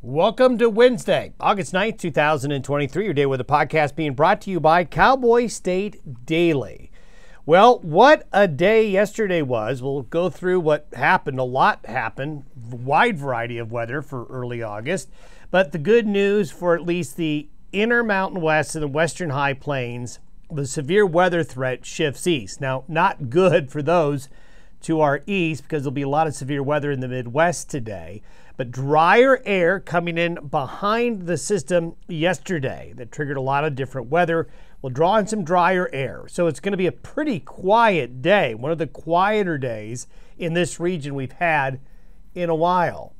Welcome to Wednesday, August 9th, 2023, your day with a podcast being brought to you by Cowboy State Daily. Well, what a day yesterday was. We'll go through what happened. A lot happened, wide variety of weather for early August. But the good news for at least the inner Mountain West and the western high plains, the severe weather threat shifts east. Now, not good for those to our east because there'll be a lot of severe weather in the Midwest today. But drier air coming in behind the system yesterday that triggered a lot of different weather will draw in some drier air. So it's going to be a pretty quiet day, one of the quieter days in this region we've had in a while.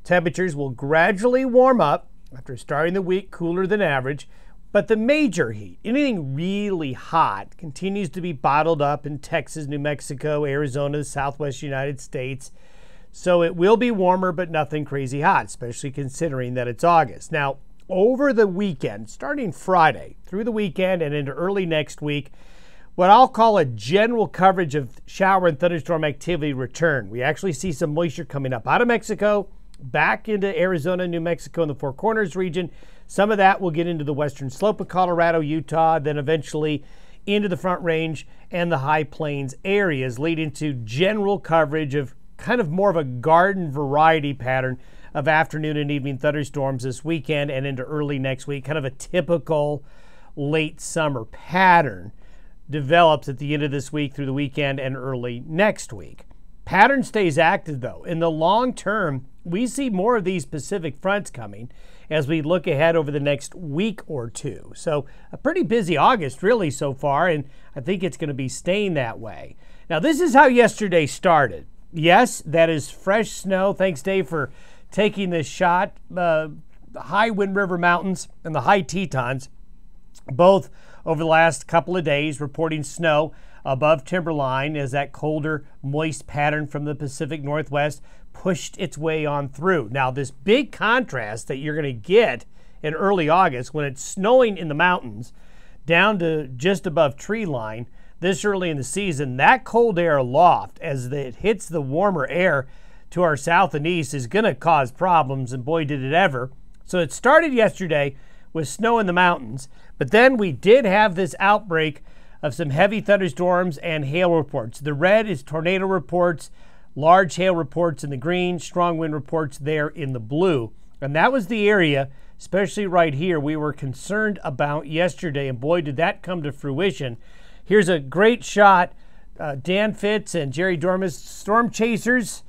Temperatures will gradually warm up after starting the week cooler than average, but the major heat, anything really hot, continues to be bottled up in Texas, New Mexico, Arizona, the Southwest United States. So it will be warmer, but nothing crazy hot, especially considering that it's August. Now, over the weekend, starting Friday through the weekend and into early next week, what I'll call a general coverage of shower and thunderstorm activity return. We actually see some moisture coming up out of Mexico, back into Arizona, New Mexico, and the Four Corners region. Some of that will get into the western slope of Colorado, Utah, then eventually into the Front Range and the High Plains areas, leading to general coverage of kind of more of a garden variety pattern of afternoon and evening thunderstorms this weekend and into early next week. Kind of a typical late summer pattern develops at the end of this week through the weekend and early next week. Pattern stays active though. In the long term, we see more of these Pacific fronts coming as we look ahead over the next week or two. So a pretty busy August really so far, and I think it's going to be staying that way. Now this is how yesterday started. Yes, that is fresh snow. Thanks, Dave, for taking this shot. High Wind River Mountains and the High Tetons, both over the last couple of days, reporting snow above timberline as that colder, moist pattern from the Pacific Northwest pushed its way on through. Now, this big contrast that you're going to get in early August when it's snowing in the mountains down to just above tree line, this early in the season, that cold air aloft as it hits the warmer air to our south and east is going to cause problems, and boy did it ever. So it started yesterday with snow in the mountains, but then we did have this outbreak of some heavy thunderstorms and hail reports. The red is tornado reports, large hail reports in the green, strong wind reports there in the blue. And that was the area, especially right here, we were concerned about yesterday, and boy did that come to fruition. Here's a great shot. Dan Fitz and Jerry Dormus, storm chasers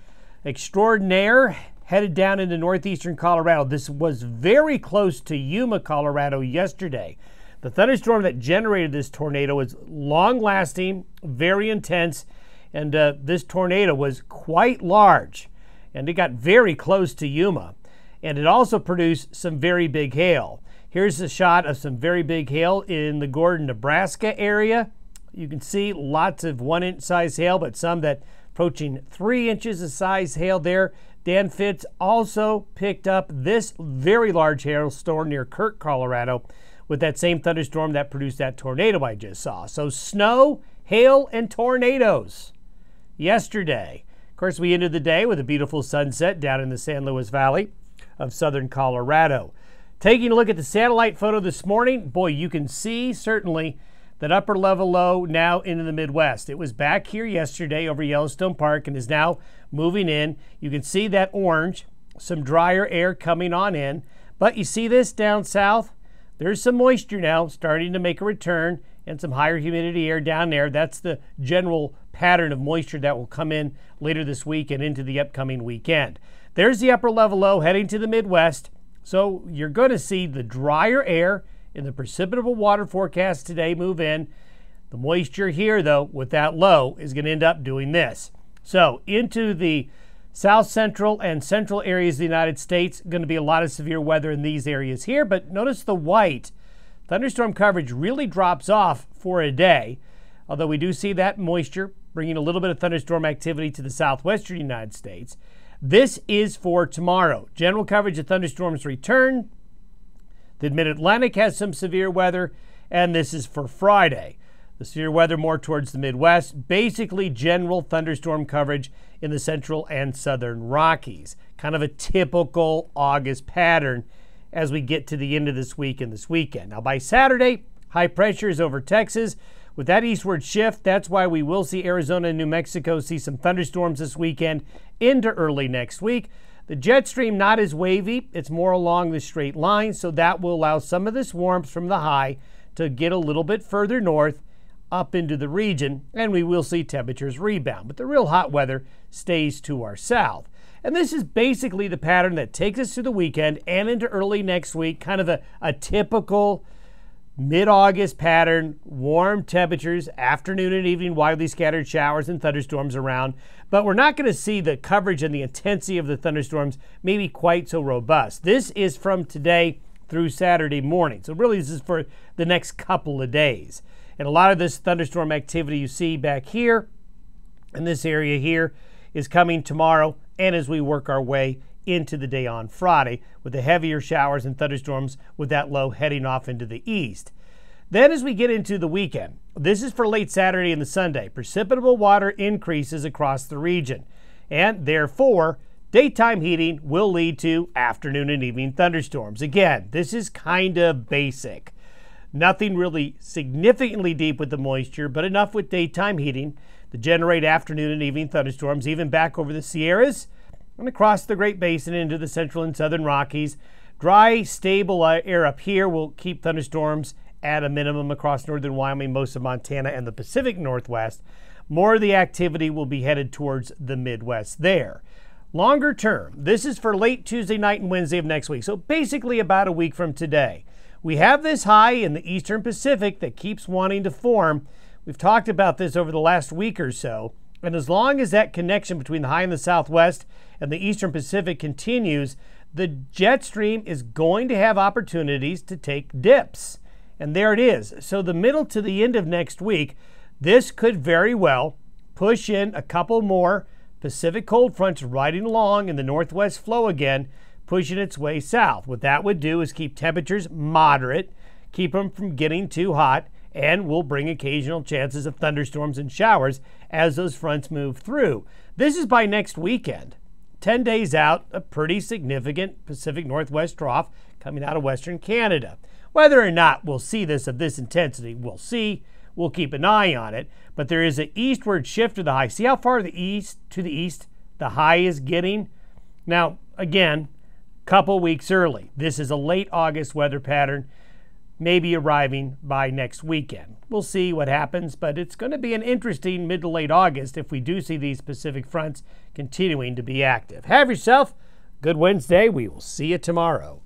extraordinaire, headed down into northeastern Colorado. This was very close to Yuma, Colorado yesterday. The thunderstorm that generated this tornado was long-lasting, very intense, and this tornado was quite large, and it got very close to Yuma. And it also produced some very big hail. Here's a shot of some very big hail in the Gordon, Nebraska area. You can see lots of 1-inch size hail, but some that approaching 3 inches of size hail there. Dan Fitz also picked up this very large hailstorm near Kirk, Colorado, with that same thunderstorm that produced that tornado I just saw. So snow, hail, and tornadoes yesterday. Of course, we ended the day with a beautiful sunset down in the San Luis Valley of southern Colorado. Taking a look at the satellite photo this morning, boy, you can see certainly that upper level low now into the Midwest. It was back here yesterday over Yellowstone Park and is now moving in. You can see that orange, some drier air coming on in. But you see this down south? There's some moisture now starting to make a return and some higher humidity air down there. That's the general pattern of moisture that will come in later this week and into the upcoming weekend. There's the upper level low heading to the Midwest. So you're going to see the drier air in the precipitable water forecast today move in. The moisture here, though, with that low is going to end up doing this. So into the south central and central areas of the United States, going to be a lot of severe weather in these areas here. But notice the white. Thunderstorm coverage really drops off for a day, although we do see that moisture bringing a little bit of thunderstorm activity to the southwestern United States. This is for tomorrow. General coverage of thunderstorms return. The mid-Atlantic has some severe weather, and this is for Friday. The severe weather more towards the Midwest. Basically general thunderstorm coverage in the central and southern Rockies. Kind of a typical August pattern as we get to the end of this week and this weekend. Now by Saturday, high pressure is over Texas. With that eastward shift, that's why we will see Arizona and New Mexico see some thunderstorms this weekend into early next week. The jet stream not as wavy. It's more along the straight line, so that will allow some of this warmth from the high to get a little bit further north up into the region, and we will see temperatures rebound. But the real hot weather stays to our south. And this is basically the pattern that takes us through the weekend and into early next week, kind of a typical mid-August pattern, warm temperatures, afternoon and evening, widely scattered showers and thunderstorms around. But we're not going to see the coverage and the intensity of the thunderstorms maybe quite so robust. This is from today through Saturday morning. So really this is for the next couple of days. And a lot of this thunderstorm activity you see back here in this area here is coming tomorrow and as we work our way into the day on Friday with the heavier showers and thunderstorms with that low heading off into the east. Then as we get into the weekend, this is for late Saturday and the Sunday, precipitable water increases across the region, and therefore daytime heating will lead to afternoon and evening thunderstorms. Again, this is kind of basic. Nothing really significantly deep with the moisture, but enough with daytime heating to generate afternoon and evening thunderstorms, even back over the Sierras and across the Great Basin into the central and southern Rockies. Dry, stable air up here will keep thunderstorms at a minimum across northern Wyoming, most of Montana, and the Pacific Northwest. More of the activity will be headed towards the Midwest there. Longer term, this is for late Tuesday night and Wednesday of next week, so basically about a week from today. We have this high in the eastern Pacific that keeps wanting to form. We've talked about this over the last week or so. And as long as that connection between the high in the southwest and the eastern Pacific continues, the jet stream is going to have opportunities to take dips. And there it is. So the middle to the end of next week, this could very well push in a couple more Pacific cold fronts riding along in the northwest flow again, pushing its way south. What that would do is keep temperatures moderate, keep them from getting too hot, and will bring occasional chances of thunderstorms and showers as those fronts move through. This is by next weekend. 10 days out, a pretty significant Pacific Northwest trough coming out of Western Canada. Whether or not we'll see this of this intensity, we'll see. We'll keep an eye on it. But there is an eastward shift of the high. See how far to the east the high is getting? Now, again, couple weeks early. This is a late August weather pattern, maybe arriving by next weekend. We'll see what happens, but it's going to be an interesting mid to late August if we do see these Pacific fronts continuing to be active. Have yourself a good Wednesday. We will see you tomorrow.